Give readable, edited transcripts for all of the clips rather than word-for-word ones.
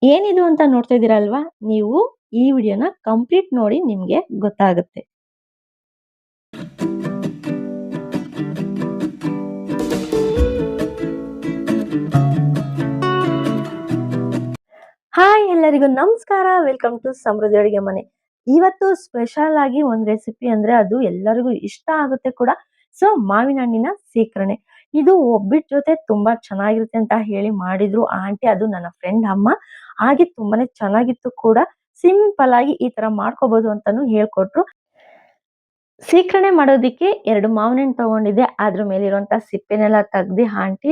ಏನಿದು ಅಂತ ನೋಡ್ತಾ ಇದ್ದೀರಾ ಅಲ್ವಾ? ನೀವು ಈ ವಿಡಿಯೋನ ಕಂಪ್ಲೀಟ್ ನೋಡಿ ನಿಮ್ಗೆ ಗೊತ್ತಾಗುತ್ತೆ. ಹಾಯ್ ಎಲ್ಲರಿಗೂ ನಮಸ್ಕಾರ. ವೆಲ್ಕಮ್ ಟು ಸಮೃದ್ಧಿ ಅಡುಗೆ ಮನೆ. ಇವತ್ತು ಸ್ಪೆಷಲ್ ಆಗಿ ಒಂದ್ ರೆಸಿಪಿ ಅಂದ್ರೆ ಅದು ಎಲ್ಲರಿಗೂ ಇಷ್ಟ ಆಗುತ್ತೆ ಕೂಡ. ಸೊ ಮಾವಿನ ಹಣ್ಣಿನ ಸೀಕರಣೆ. ಇದು ಒಬ್ಬಿಟ್ಟು ಜೊತೆ ತುಂಬಾ ಚೆನ್ನಾಗಿರುತ್ತೆ ಅಂತ ಹೇಳಿ ಮಾಡಿದ್ರು ಆಂಟಿ. ಅದು ನನ್ನ ಫ್ರೆಂಡ್ ಅಮ್ಮ. ಹಾಗೆ ತುಂಬಾನೇ ಚೆನ್ನಾಗಿತ್ತು ಕೂಡ. ಸಿಂಪಲ್ ಆಗಿ ಈ ತರ ಮಾಡ್ಕೋಬಹುದು ಅಂತಾನು ಹೇಳ್ಕೊಟ್ರು. ಸೀಕರಣೆ ಮಾಡೋದಿಕ್ಕೆ 2 ಮಾವಿನ ಹಣ್ಣು ತಗೊಂಡಿದ್ದೆ. ಅದ್ರ ಮೇಲಿರುವಂತ ಸಿಪ್ಪೆನೆಲ್ಲ ತೆಗ್ದಿ ಆಂಟಿ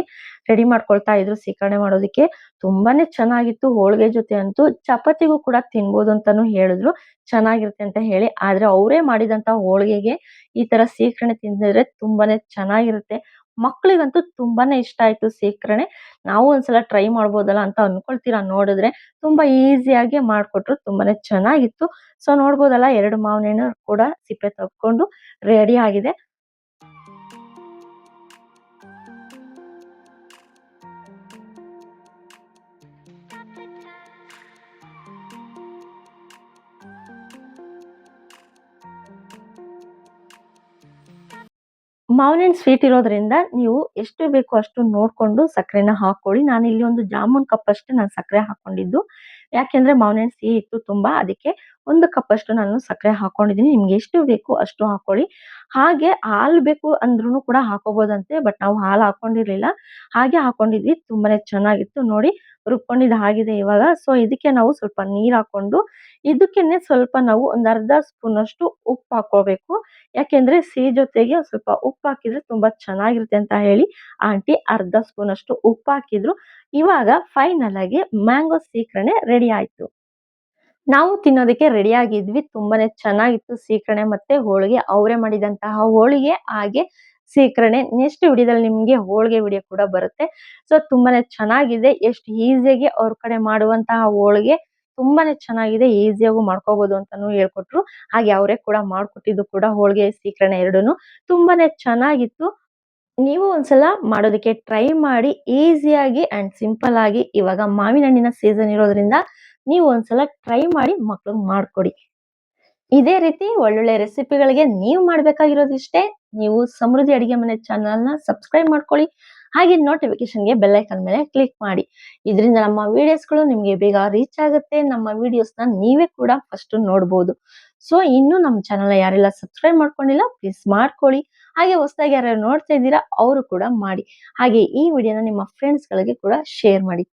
ರೆಡಿ ಮಾಡ್ಕೊಳ್ತಾ ಇದ್ರು ಸೀಕರಣೆ ಮಾಡೋದಿಕ್ಕೆ. ತುಂಬಾನೇ ಚೆನ್ನಾಗಿತ್ತು. ಹೋಳಿಗೆ ಜೊತೆ ಅಂತೂ ಚಪಾತಿಗೂ ಕೂಡ ತಿನ್ಬೋದು ಅಂತಾನು ಹೇಳಿದ್ರು. ಚೆನ್ನಾಗಿರುತ್ತೆ ಅಂತ ಹೇಳಿ. ಆದ್ರೆ ಅವರೇ ಮಾಡಿದಂತ ಹೋಳಿಗೆಗೆ ಈ ತರ ಸೀಕರಣೆ ತಿಂದಿದ್ರೆ ತುಂಬಾನೇ ಚೆನ್ನಾಗಿರುತ್ತೆ. ಮಕ್ಳಿಗಂತೂ ತುಂಬಾನೇ ಇಷ್ಟ ಆಯ್ತು ಸೀಕರಣೆ. ನಾವು ಒಂದ್ಸಲ ಟ್ರೈ ಮಾಡ್ಬೋದಲ್ಲ ಅಂತ ಅನ್ಕೊಳ್ತೀರಾ ನೋಡಿದ್ರೆ. ತುಂಬಾ ಈಸಿಯಾಗಿ ಮಾಡ್ಕೊಟ್ರು. ತುಂಬಾನೇ ಚೆನ್ನಾಗಿತ್ತು. ಸೊ ನೋಡ್ಬೋದಲ್ಲ 2 ಮಾವಿನ ಹಣ್ಣು ಕೂಡ ಸಿಪ್ಪೆ ತೆಗ್ಕೊಂಡು ರೆಡಿ ಆಗಿದೆ. ಮಾವಿನ ಹಣ್ಣು ಸ್ವೀಟ್ ಇರೋದ್ರಿಂದ ನೀವು ಎಷ್ಟು ಬೇಕೋ ಅಷ್ಟು ನೋಡ್ಕೊಂಡು ಸಕ್ಕರೆನ ಹಾಕೊಳ್ಳಿ. ನಾನಿಲ್ಲಿ ಒಂದು ಜಾಮೂನ್ ಕಪ್ ಅಷ್ಟು ನಾನು ಸಕ್ಕರೆ ಹಾಕೊಂಡಿದ್ದು. ಯಾಕೆಂದ್ರೆ ಮಾವಿನ ಹಣ್ಣು ಸಿಹಿ ಇತ್ತು ತುಂಬಾ. ಅದಕ್ಕೆ 1 ಕಪ್ ಅಷ್ಟು ನಾನು ಸಕ್ಕರೆ ಹಾಕೊಂಡಿದ್ದೀನಿ. ನಿಮ್ಗೆ ಎಷ್ಟು ಬೇಕು ಅಷ್ಟು ಹಾಕೊಳ್ಳಿ. ಹಾಗೆ ಹಾಲು ಬೇಕು ಅಂದ್ರೂ ಕೂಡ ಹಾಕೋಬಹುದಂತೆ. ಬಟ್ ನಾವು ಹಾಲು ಹಾಕೊಂಡಿರ್ಲಿಲ್ಲ. ಹಾಗೆ ಹಾಕೊಂಡಿದ್ವಿ. ತುಂಬಾನೇ ಚೆನ್ನಾಗಿತ್ತು ನೋಡಿ. ರುಬ್ಕೊಂಡಿದ್ದು ಆಗಿದೆ ಇವಾಗ. ಸೊ ಇದಕ್ಕೆ ನಾವು ಸ್ವಲ್ಪ ನೀರ್ ಹಾಕೊಂಡು ಇದಕ್ಕೆನೆ ಸ್ವಲ್ಪ ನಾವು ಒಂದು ಅರ್ಧ ಸ್ಪೂನ್ ಅಷ್ಟು ಉಪ್ಪು ಹಾಕೋಬೇಕು. ಯಾಕೆಂದ್ರೆ ಸಿಹಿ ಜೊತೆಗೆ ಸ್ವಲ್ಪ ಉಪ್ಪು ಹಾಕಿದ್ರೆ ತುಂಬಾ ಚೆನ್ನಾಗಿರುತ್ತೆ ಅಂತ ಹೇಳಿ ಆಂಟಿ ಅರ್ಧ ಸ್ಪೂನ್ ಅಷ್ಟು ಉಪ್ಪು ಹಾಕಿದ್ರು. ಇವಾಗ ಫೈನಲ್ ಆಗಿ ಮ್ಯಾಂಗೋ ಸೀಕರಣೆ ರೆಡಿ ಆಯ್ತು. ನಾವು ತಿನ್ನೋದಕ್ಕೆ ರೆಡಿ ಆಗಿದ್ವಿ. ತುಂಬಾನೇ ಚೆನ್ನಾಗಿತ್ತು ಸೀಕರಣೆ ಮತ್ತೆ ಹೋಳಿಗೆ. ಅವರೇ ಮಾಡಿದಂತಹ ಹೋಳಿಗೆ ಹಾಗೆ ಸೀಕರಣೆ. ನೆಕ್ಸ್ಟ್ ವಿಡಿಯೋದಲ್ಲಿ ನಿಮ್ಗೆ ಹೋಳಿಗೆ ವಿಡಿಯೋ ಕೂಡ ಬರುತ್ತೆ. ಸೊ ತುಂಬಾನೇ ಚೆನ್ನಾಗಿದೆ. ಎಷ್ಟು ಈಸಿಯಾಗಿ ಅವ್ರ ಕಡೆ ಮಾಡುವಂತಹ ಹೋಳಿಗೆ ತುಂಬಾನೇ ಚೆನ್ನಾಗಿದೆ. ಈಸಿಯಾಗೂ ಮಾಡ್ಕೋಬಹುದು ಅಂತಾನು ಹೇಳ್ಕೊಟ್ರು. ಹಾಗೆ ಅವರೇ ಕೂಡ ಮಾಡ್ಕೊಟ್ಟಿದ್ದು ಕೂಡ ಹೋಳಿಗೆ ಸೀಕರಣೆ ಎರಡೂನು ತುಂಬಾನೇ ಚೆನ್ನಾಗಿತ್ತು. ನೀವು ಒಂದ್ಸಲ ಮಾಡೋದಕ್ಕೆ ಟ್ರೈ ಮಾಡಿ. ಈಸಿಯಾಗಿ ಅಂಡ್ ಸಿಂಪಲ್ ಆಗಿ ಇವಾಗ ಮಾವಿನ ಹಣ್ಣಿನ ಸೀಸನ್ ಇರೋದ್ರಿಂದ ನೀವು ಒಂದ್ಸಲ ಟ್ರೈ ಮಾಡಿ ಮಕ್ಳಿಗೆ ಮಾಡ್ಕೊಡಿ. ಇದೇ ರೀತಿ ಒಳ್ಳೊಳ್ಳೆ ರೆಸಿಪಿಗಳಿಗೆ ನೀವು ಮಾಡ್ಬೇಕಾಗಿರೋದು ಇಷ್ಟೇ. ನೀವು ಸಮೃದ್ಧಿ ಅಡಿಗೆ ಮನೆ ಚಾನಲ್‌ನ ಸಬ್ಸ್ಕ್ರೈಬ್ ಮಾಡ್ಕೊಳ್ಳಿ. ಹಾಗೆ ನೋಟಿಫಿಕೇಶನ್‌ಗೆ ಬೆಲ್ ಐಕಾನ್ ಮೇಲೆ ಕ್ಲಿಕ್ ಮಾಡಿ. ಇದರಿಂದ ನಮ್ಮ ವಿಡಿಯೋಸ್‌ಗಳು ನಿಮಗೆ ಬೇಗ ರೀಚ್ ಆಗುತ್ತೆ. ನಮ್ಮ ವಿಡಿಯೋಸ್‌ನ ನೀವೇ ಕೂಡ ಫಸ್ಟ್ ನೋಡ್ಬೋದು. ಸೊ ಇನ್ನೂ ನಮ್ಮ ಚಾನಲ್‌ನ ಯಾರೆಲ್ಲ ಸಬ್ಸ್ಕ್ರೈಬ್ ಮಾಡ್ಕೊಂಡಿಲ್ಲ ಪ್ಲೀಸ್ ಮಾಡ್ಕೊಳ್ಳಿ. ಹಾಗೆ ಹೊಸದಾಗಿ ಯಾರ್ಯಾರು ನೋಡ್ತಾ ಇದ್ದೀರಾ ಅವರು ಕೂಡ ಮಾಡಿ. ಹಾಗೆ ಈ ವಿಡಿಯೋನ ನಿಮ್ಮ ಫ್ರೆಂಡ್ಸ್‌ಗಳಿಗೆ ಕೂಡ ಶೇರ್ ಮಾಡಿ.